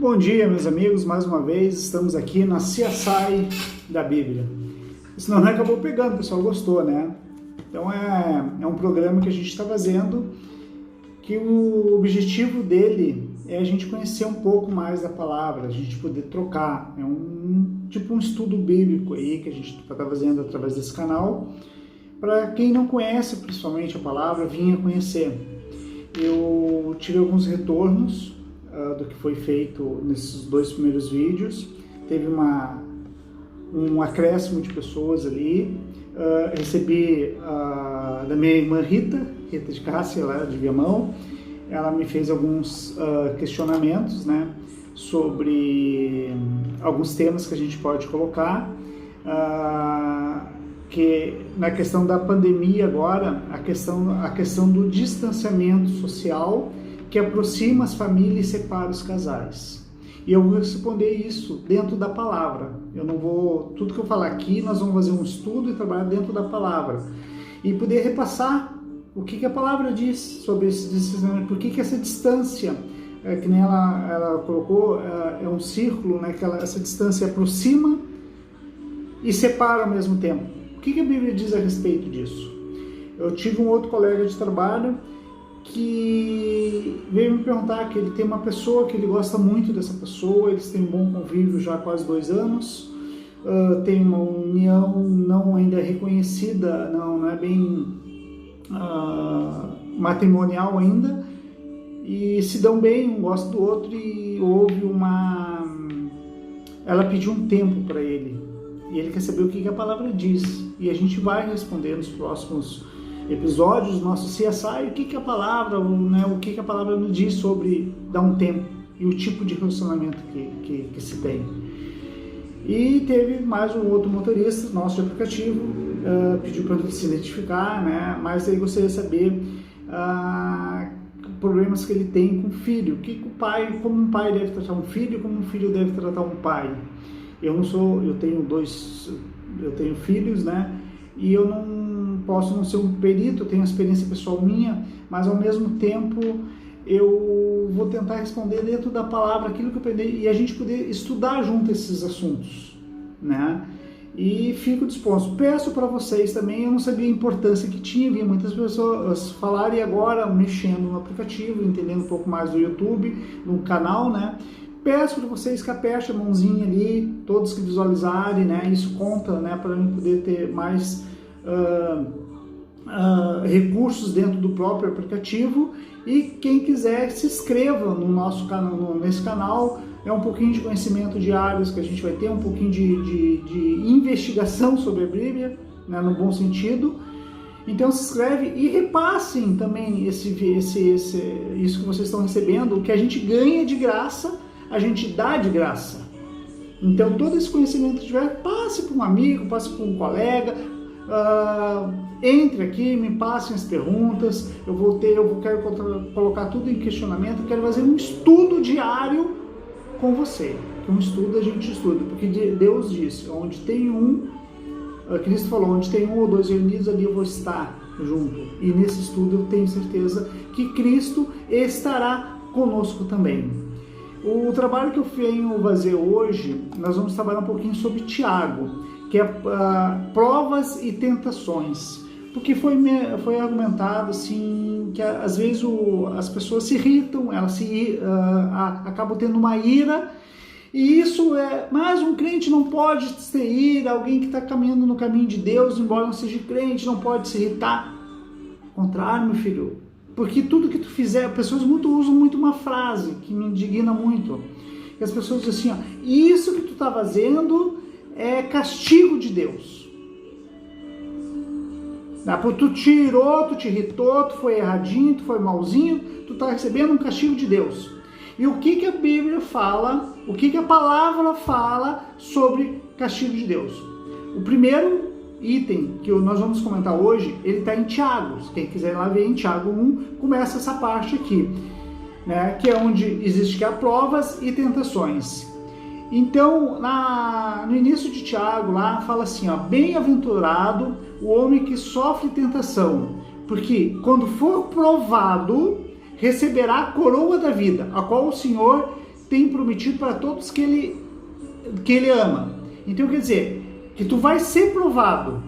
Bom dia, meus amigos, mais uma vez estamos aqui na CSI da Bíblia. Esse nome acabou pegando, o pessoal gostou, né? Então é um programa que a gente está fazendo, que o objetivo dele é a gente conhecer um pouco mais da palavra, a gente poder trocar. É um estudo bíblico aí que a gente está fazendo através desse canal, para quem não conhece principalmente a palavra, vinha conhecer. Eu tive alguns retornos do que foi feito nesses 2 primeiros vídeos. Teve um acréscimo de pessoas ali. Recebi da minha irmã Rita de Cássia, lá de Viamão. Ela me fez alguns questionamentos, né, sobre alguns temas que a gente pode colocar, que na questão da pandemia agora, a questão do distanciamento social que aproxima as famílias e separa os casais. E eu vou responder isso dentro da palavra. Eu não vou, tudo que eu falar aqui, nós vamos fazer um estudo e trabalhar dentro da palavra. E poder repassar o que a palavra diz sobre esse distanciamento, por que essa distância, que nem ela colocou, é um círculo, né, que essa distância aproxima e separa ao mesmo tempo. O que a Bíblia diz a respeito disso? Eu tive um outro colega de trabalho que veio me perguntar que ele tem uma pessoa que ele gosta muito dessa pessoa, eles têm um bom convívio já há quase 2 anos, tem uma união não ainda reconhecida, não é bem matrimonial ainda, e se dão bem, um gosta do outro, e houve ela pediu um tempo para ele, e ele quer saber o que a palavra diz, e a gente vai responder nos próximos episódios do nosso CSI, o que a palavra, né, o que a palavra nos diz sobre dar um tempo e o tipo de relacionamento que se tem. E teve mais um outro motorista nosso de aplicativo, pediu para se identificar, né, mas aí gostaria de saber problemas que ele tem com o filho, como um pai deve tratar um filho, como um filho deve tratar um pai. Eu tenho filhos, né, e eu não posso não ser um perito, eu tenho uma experiência pessoal minha, mas ao mesmo tempo eu vou tentar responder dentro da palavra aquilo que eu aprendi e a gente poder estudar junto esses assuntos, né? E fico disposto. Peço para vocês também, eu não sabia a importância que tinha, vi muitas pessoas falarem agora, mexendo no aplicativo, entendendo um pouco mais do YouTube, no canal, né? Peço para vocês que apertem a mãozinha ali, todos que visualizarem, né? Isso conta, né? Para mim poder ter mais recursos dentro do próprio aplicativo, e quem quiser se inscreva no nosso canal, nesse canal. É um pouquinho de conhecimento diários que a gente vai ter, um pouquinho de investigação sobre a Bíblia, né, no bom sentido. Então se inscreve e repassem também isso que vocês estão recebendo, o que a gente ganha de graça, a gente dá de graça. Então todo esse conhecimento que tiver, passe para um amigo, passe para um colega, entre aqui, me passem as perguntas, quero colocar tudo em questionamento, quero fazer um estudo diário com você, que um estudo a gente estuda, porque Deus disse, onde tem Cristo falou, onde tem 1 ou 2 reunidos, ali eu vou estar junto, e nesse estudo eu tenho certeza que Cristo estará conosco também. O trabalho que eu venho fazer hoje, nós vamos trabalhar um pouquinho sobre Tiago, que é provas e tentações, porque foi argumentado assim, que às vezes as pessoas se irritam, elas acabam tendo uma ira, e isso mas um crente não pode ter ira, alguém que está caminhando no caminho de Deus, embora não seja crente, não pode se irritar. Ao contrário, meu filho, porque tudo que tu fizer, pessoas usam muito uma frase que me indigna muito, que as pessoas dizem assim, isso que tu está fazendo é castigo de Deus. Tu tirou, tu te irritou, tu foi erradinho, tu foi malzinho, tu está recebendo um castigo de Deus. E o que a Bíblia fala, o que a palavra fala sobre castigo de Deus? O primeiro item que nós vamos comentar hoje, ele está em Tiago. Quem quiser ir lá ver em Tiago 1, começa essa parte aqui, né, que é onde existe provas e tentações. Então, no início de Tiago, lá fala assim, bem-aventurado o homem que sofre tentação, porque quando for provado, receberá a coroa da vida, a qual o Senhor tem prometido para todos que ele ama. Então quer dizer, que tu vai ser provado.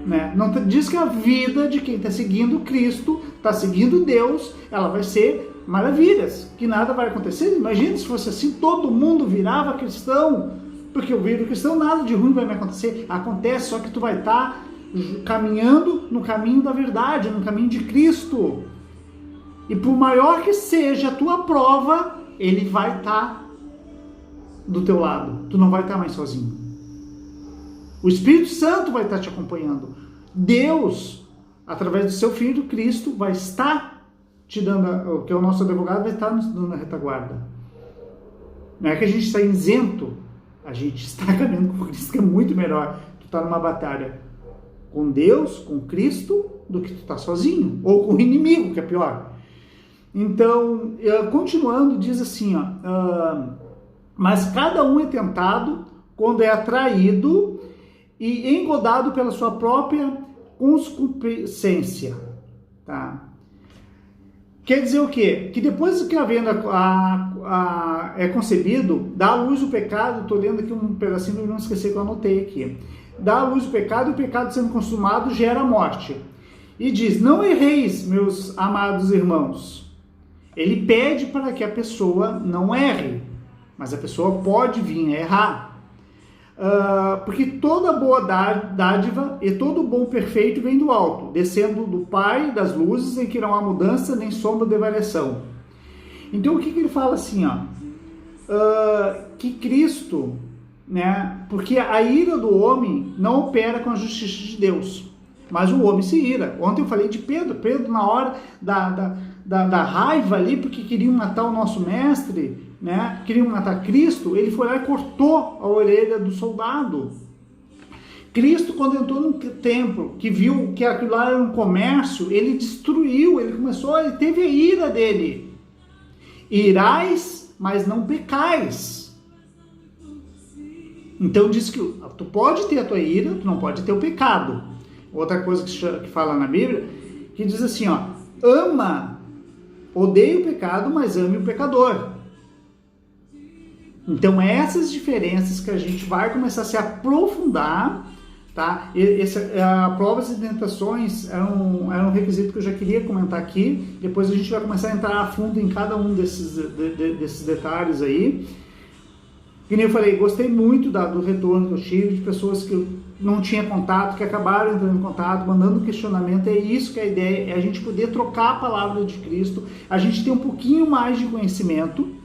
Né? Não diz que a vida de quem está seguindo Cristo, está seguindo Deus, ela vai ser maravilhas, que nada vai acontecer. Imagina se fosse assim, todo mundo virava cristão, porque eu viro cristão, nada de ruim vai me acontecer. Acontece, só que tu vai estar caminhando no caminho da verdade, no caminho de Cristo. E por maior que seja a tua prova, ele vai estar do teu lado. Tu não vai estar mais sozinho. O Espírito Santo vai estar te acompanhando. Deus, através do seu Filho Cristo, vai estar te dando, que é o nosso advogado, vai estar nos dando a retaguarda. Não é que a gente está isento, a gente está caminhando com Cristo, que é muito melhor. Tu está numa batalha com Deus, com Cristo, do que tu está sozinho, ou com o inimigo, que é pior. Então, continuando, diz assim, mas cada um é tentado quando é atraído e engodado pela sua própria concupiscência, tá? Quer dizer o quê? Que depois que a venda é concebido, dá à luz o pecado. Estou lendo aqui um pedacinho para não esquecer que eu anotei aqui. Dá à luz o pecado, e o pecado sendo consumado gera a morte. E diz, não erreis, meus amados irmãos. Ele pede para que a pessoa não erre, mas a pessoa pode vir a errar. Porque toda boa dádiva e todo bom perfeito vem do alto, descendo do Pai das luzes, em que não há mudança nem sombra de variação. Então o que ele fala assim, que Cristo, né, porque a ira do homem não opera com a justiça de Deus, mas o homem se ira. Ontem eu falei de Pedro na hora da raiva ali, porque queriam matar o nosso mestre, né? Queriam matar Cristo, ele foi lá e cortou a orelha do soldado. Cristo, quando entrou no templo, que viu que aquilo lá era um comércio, ele destruiu, ele teve a ira dele. Irais, mas não pecais. Então diz que tu pode ter a tua ira, tu não pode ter o pecado. Outra coisa que fala na Bíblia, que diz assim, odeie o pecado, mas ame o pecador. Então essas diferenças que a gente vai começar a se aprofundar, tá? Provas e tentações é um requisito que eu já queria comentar aqui. Depois a gente vai começar a entrar a fundo em cada um desses detalhes aí. Que nem eu falei, gostei muito do retorno que eu tive de pessoas que eu não tinha contato, que acabaram entrando em contato, mandando questionamento. É isso que é a ideia, é a gente poder trocar a palavra de Cristo, a gente ter um pouquinho mais de conhecimento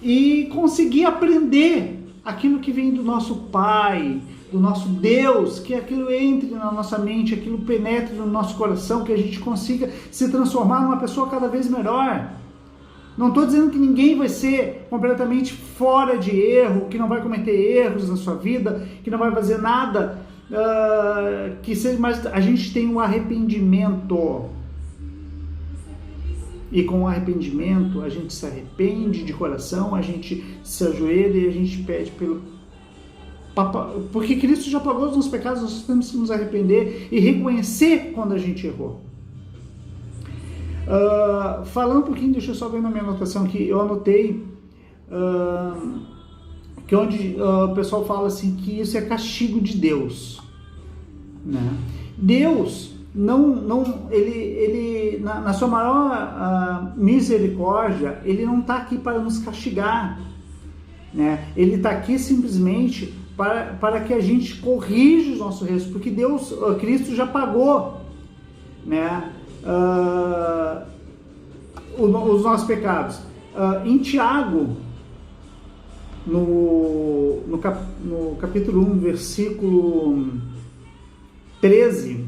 e conseguir aprender aquilo que vem do nosso Pai, do nosso Deus, que aquilo entre na nossa mente, aquilo penetre no nosso coração, que a gente consiga se transformar numa pessoa cada vez melhor. Não estou dizendo que ninguém vai ser completamente fora de erro, que não vai cometer erros na sua vida, que não vai fazer nada, mas a gente tem um arrependimento. E com o arrependimento, a gente se arrepende de coração, a gente se ajoelha e a gente pede porque Cristo já pagou os nossos pecados, nós temos que nos arrepender e reconhecer quando a gente errou. Falando um pouquinho, deixa eu só ver na minha anotação aqui, eu anotei que onde o pessoal fala assim, que isso é castigo de Deus, né? Deus ele na sua maior misericórdia, ele não está aqui para nos castigar, né? Ele está aqui simplesmente para que a gente corrija os nossos erros, porque Cristo já pagou, né? Os nossos pecados. Em Tiago, no capítulo 1, versículo 13,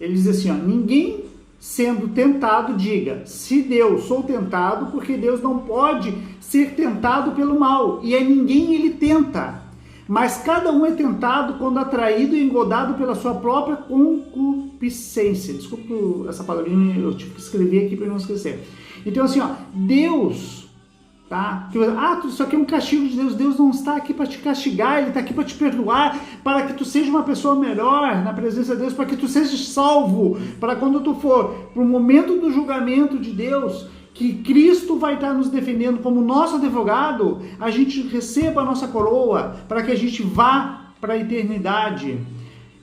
ele diz assim, ninguém sendo tentado diga, se Deus sou tentado, porque Deus não pode ser tentado pelo mal, e a ninguém ele tenta, mas cada um é tentado quando atraído e engodado pela sua própria concupiscência. Desculpa essa palavrinha, eu tive que escrever aqui para não esquecer. Então assim, Deus, tá? Isso aqui é um castigo de Deus. Deus não está aqui para te castigar, Ele está aqui para te perdoar, para que tu seja uma pessoa melhor na presença de Deus, para que tu seja salvo, para quando tu for para o momento do julgamento de Deus, que Cristo vai estar nos defendendo como nosso advogado, a gente receba a nossa coroa, para que a gente vá para a eternidade.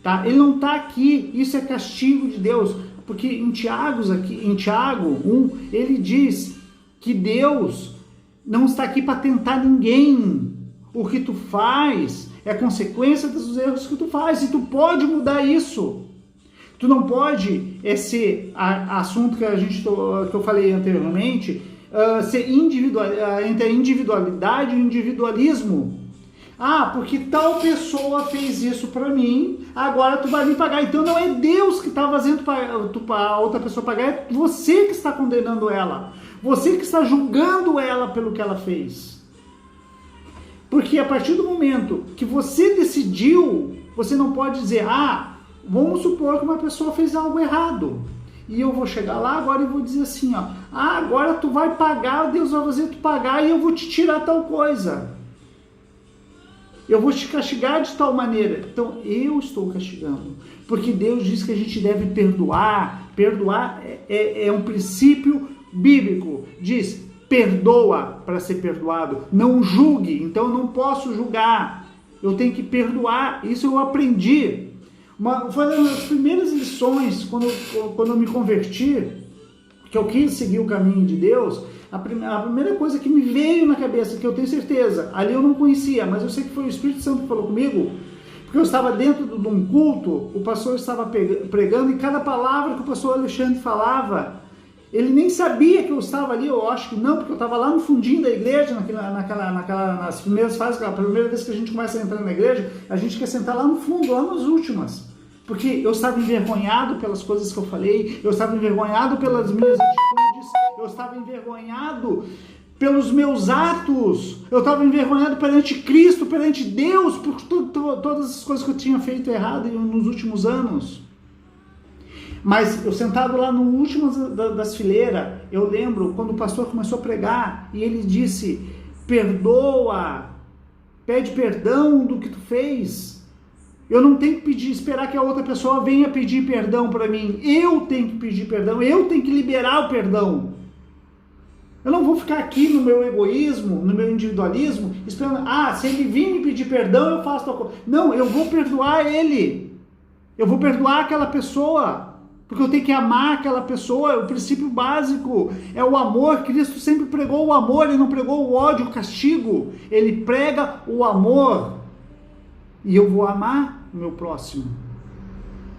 Tá? Ele não está aqui, isso é castigo de Deus, porque em Tiago 1, ele diz que Deus não está aqui para tentar ninguém. O que tu faz é consequência dos erros que tu faz, e tu pode mudar isso. Tu não pode, esse assunto que eu falei anteriormente, ser entre a individualidade e o individualismo. Ah, porque tal pessoa fez isso para mim, agora tu vai me pagar. Então não é Deus que está fazendo para a outra pessoa pagar, é você que está condenando ela. Você que está julgando ela pelo que ela fez. Porque a partir do momento que você decidiu, você não pode dizer, vamos supor que uma pessoa fez algo errado. E eu vou chegar lá agora e vou dizer assim, agora tu vai pagar, Deus vai fazer tu pagar e eu vou te tirar tal coisa. Eu vou te castigar de tal maneira. Então, eu estou castigando. Porque Deus diz que a gente deve perdoar. Perdoar é um princípio bíblico. Diz, perdoa para ser perdoado. Não julgue. Então, eu não posso julgar. Eu tenho que perdoar. Isso eu aprendi. Foi uma das primeiras lições, quando eu me converti, que eu quis seguir o caminho de Deus. A primeira coisa que me veio na cabeça, que eu tenho certeza, ali eu não conhecia, mas eu sei que foi o Espírito Santo que falou comigo, porque eu estava dentro de um culto, o pastor estava pregando, e cada palavra que o pastor Alexandre falava, ele nem sabia que eu estava ali, eu acho que não, porque eu estava lá no fundinho da igreja, nas primeiras fases, a primeira vez que a gente começa a entrar na igreja, a gente quer sentar lá no fundo, lá nas últimas. Porque eu estava envergonhado pelas coisas que eu falei, eu estava envergonhado pelas minhas atitudes, eu estava envergonhado pelos meus atos, eu estava envergonhado perante Cristo, perante Deus, por todas as coisas que eu tinha feito errado nos últimos anos. Mas eu sentado lá no último das fileiras, eu lembro quando o pastor começou a pregar e ele disse, perdoa, pede perdão do que tu fez. Eu não tenho que esperar que a outra pessoa venha pedir perdão para mim. Eu tenho que pedir perdão, eu tenho que liberar o perdão. Eu não vou ficar aqui no meu egoísmo, no meu individualismo, esperando, se ele vir me pedir perdão, eu faço tal coisa. Não, eu vou perdoar ele. Eu vou perdoar aquela pessoa, porque eu tenho que amar aquela pessoa. O princípio básico é o amor. Cristo sempre pregou o amor, ele não pregou o ódio, o castigo. Ele prega o amor. E eu vou amar o meu próximo.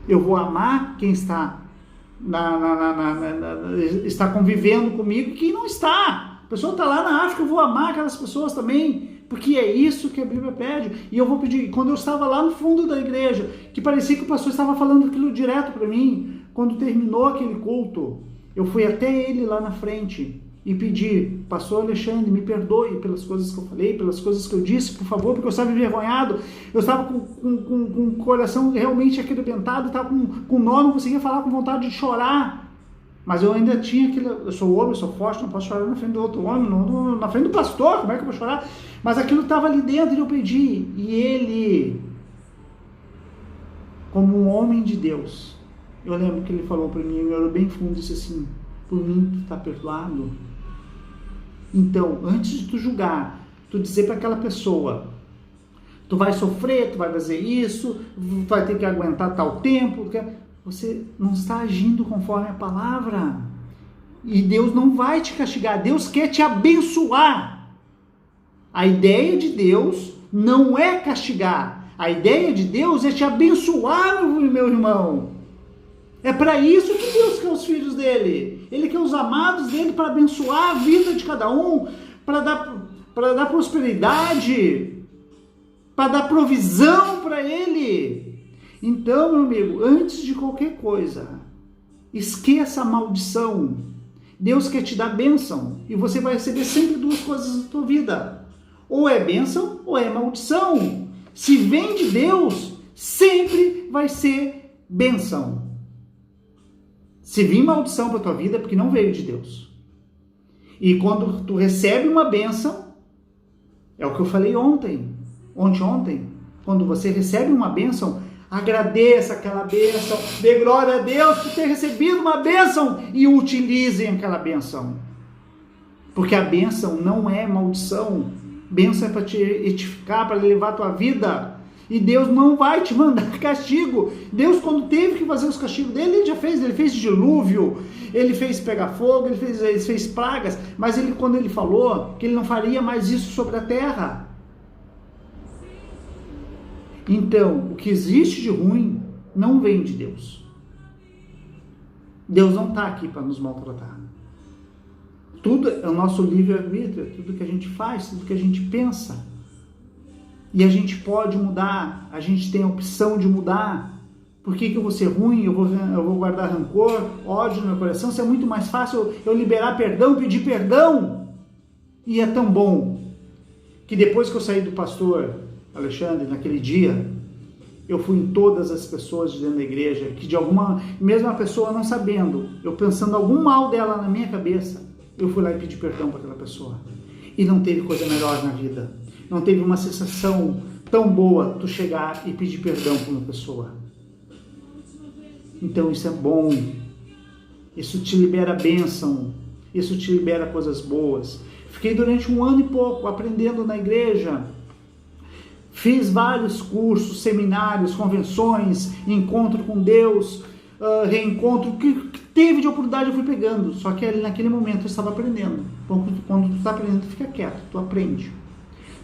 Eu vou amar quem está está convivendo comigo, quem não está. A pessoa está lá na África, eu vou amar aquelas pessoas também, porque é isso que a Bíblia pede. E eu vou pedir, quando eu estava lá no fundo da igreja, que parecia que o pastor estava falando aquilo direto para mim, quando terminou aquele culto, eu fui até ele lá na frente e pedi, pastor Alexandre, me perdoe pelas coisas que eu falei, pelas coisas que eu disse, por favor, porque eu estava envergonhado, eu estava com o coração realmente arrebentado, estava com nó, não conseguia falar, com vontade de chorar, mas eu ainda tinha aquilo, eu sou homem, eu sou forte, não posso chorar na frente do outro homem, na frente do pastor, como é que eu vou chorar? Mas aquilo estava ali dentro e eu pedi, e ele, como um homem de Deus, eu lembro que ele falou para mim, eu era bem fundo, disse assim, por mim tu está perdoado. Então, antes de tu julgar, tu dizer para aquela pessoa, tu vai sofrer, tu vai fazer isso, tu vai ter que aguentar tal tempo, você não está agindo conforme a palavra. E Deus não vai te castigar, Deus quer te abençoar. A ideia de Deus não é castigar, a ideia de Deus é te abençoar, meu irmão. É para isso que Deus quer os filhos dele. Ele quer os amados dele para abençoar a vida de cada um, para dar prosperidade, para dar provisão para ele. Então, meu amigo, antes de qualquer coisa, esqueça a maldição. Deus quer te dar bênção e você vai receber sempre duas coisas na tua vida. Ou é bênção ou é maldição. Se vem de Deus, sempre vai ser bênção. Se vir maldição para a tua vida, é porque não veio de Deus. E quando tu recebe uma bênção, é o que eu falei ontem, quando você recebe uma bênção, agradeça aquela bênção, dê glória a Deus por ter recebido uma bênção e utilizem aquela bênção. Porque a bênção não é maldição. Bênção é para te edificar, para elevar a tua vida. E Deus não vai te mandar castigo. Deus, quando teve que fazer os castigos dele, ele já fez. Ele fez dilúvio, ele fez pegar fogo, ele fez pragas. Mas quando ele falou que ele não faria mais isso sobre a terra. Então, o que existe de ruim não vem de Deus. Deus não está aqui para nos maltratar. Tudo é o nosso livre-arbítrio, tudo que a gente faz, tudo que a gente pensa. E a gente pode mudar, a gente tem a opção de mudar. Por que eu vou ser ruim, eu vou guardar rancor, ódio no meu coração? Se é muito mais fácil eu liberar perdão, pedir perdão. E é tão bom que depois que eu saí do pastor Alexandre, naquele dia, eu fui em todas as pessoas de dentro da igreja, que de alguma, mesmo a pessoa não sabendo, eu pensando algum mal dela na minha cabeça, eu fui lá e pedi perdão para aquela pessoa. E não teve coisa melhor na vida. Não teve uma sensação tão boa tu chegar e pedir perdão para uma pessoa. Então isso é bom. Isso te libera bênção. Isso te libera coisas boas. Fiquei durante 1 ano e pouco aprendendo na igreja. Fiz vários cursos, seminários, convenções, encontro com Deus, reencontro, que teve de oportunidade eu fui pegando. Só que naquele momento eu estava aprendendo. Quando tu está aprendendo, tu fica quieto, tu aprende.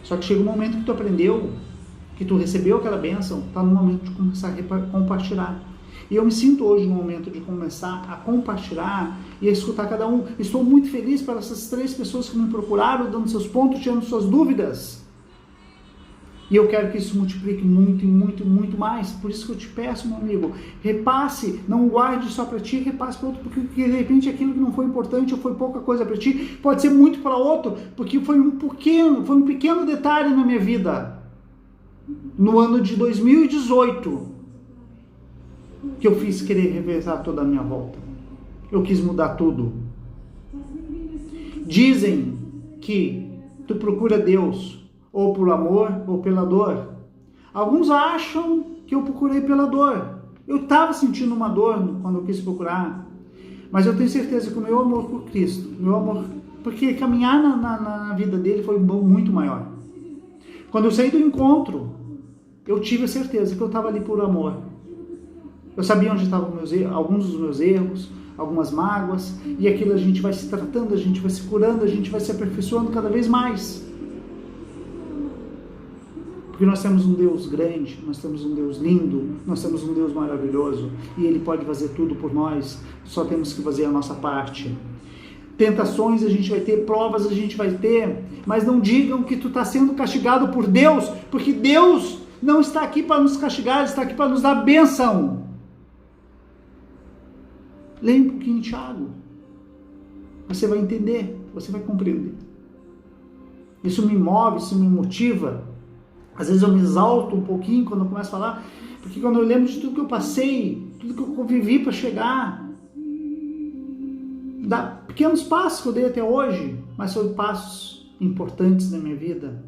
Só que chega um momento que tu aprendeu, que tu recebeu aquela bênção, está no momento de começar a compartilhar. E eu me sinto hoje no momento de começar a compartilhar e a escutar cada um. Estou muito feliz para essas 3 pessoas que me procuraram, dando seus pontos, tirando suas dúvidas. E eu quero que isso multiplique muito, muito, muito mais. Por isso que eu te peço, meu amigo, repasse, não guarde só para ti, repasse para outro, porque de repente aquilo que não foi importante ou foi pouca coisa para ti, pode ser muito para outro, porque foi um pequeno detalhe na minha vida. No ano de 2018, que eu fiz querer revezar toda a minha volta. Eu quis mudar tudo. Dizem que tu procura Deus ou por amor ou pela dor. Alguns acham que eu procurei pela dor. Eu estava sentindo uma dor quando eu quis procurar, mas eu tenho certeza que o meu amor por Cristo, meu amor, porque caminhar na vida dele foi muito maior. Quando eu saí do encontro, eu tive a certeza que eu estava ali por amor. Eu sabia onde estavam alguns dos meus erros, algumas mágoas, e aquilo a gente vai se tratando, a gente vai se curando, a gente vai se aperfeiçoando cada vez mais. Porque nós temos um Deus grande, nós temos um Deus lindo, nós temos um Deus maravilhoso, e Ele pode fazer tudo por nós, só temos que fazer a nossa parte. Tentações a gente vai ter, provas a gente vai ter, mas não digam que tu está sendo castigado por Deus, porque Deus não está aqui para nos castigar, Ele está aqui para nos dar bênção. Leia um pouquinho de Tiago, você vai entender, você vai compreender. Isso me move, isso me motiva. Às vezes eu me exalto um pouquinho quando eu começo a falar, porque quando eu lembro de tudo que eu passei, tudo que eu convivi para chegar, da pequenos passos que eu dei até hoje, mas foram passos importantes na minha vida.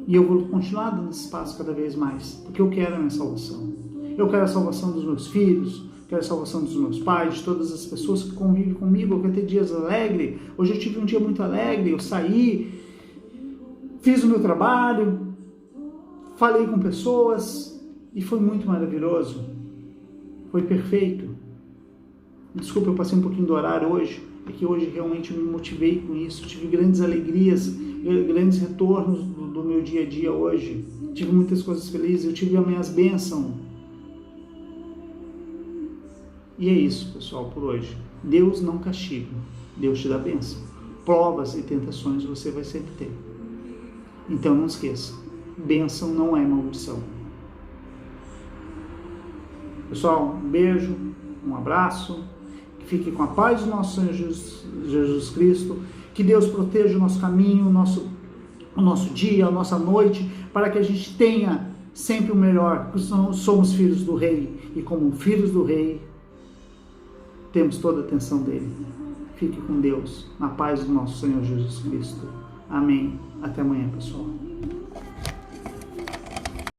E eu vou continuar dando esses passos cada vez mais, porque eu quero a minha salvação. Eu quero a salvação dos meus filhos, quero a salvação dos meus pais, de todas as pessoas que convivem comigo. Eu quero ter dias alegres. Hoje eu tive um dia muito alegre, eu saí, fiz o meu trabalho, falei com pessoas e foi muito maravilhoso. Foi perfeito. Desculpa, eu passei um pouquinho do horário hoje, é que hoje realmente me motivei com isso. Tive grandes alegrias, grandes retornos do meu dia a dia hoje. Tive muitas coisas felizes, eu tive as minhas bênçãos. E é isso, pessoal, por hoje. Deus não castiga, Deus te dá bênção. Provas e tentações você vai sempre ter. Então não esqueça, bênção não é maldição. Pessoal, um beijo, um abraço, que fique com a paz do nosso Senhor Jesus Cristo, que Deus proteja o nosso caminho, o nosso dia, a nossa noite, para que a gente tenha sempre o melhor, porque somos filhos do Rei, e como filhos do Rei, temos toda a atenção dele. Fique com Deus, na paz do nosso Senhor Jesus Cristo. Amém. Até amanhã, pessoal.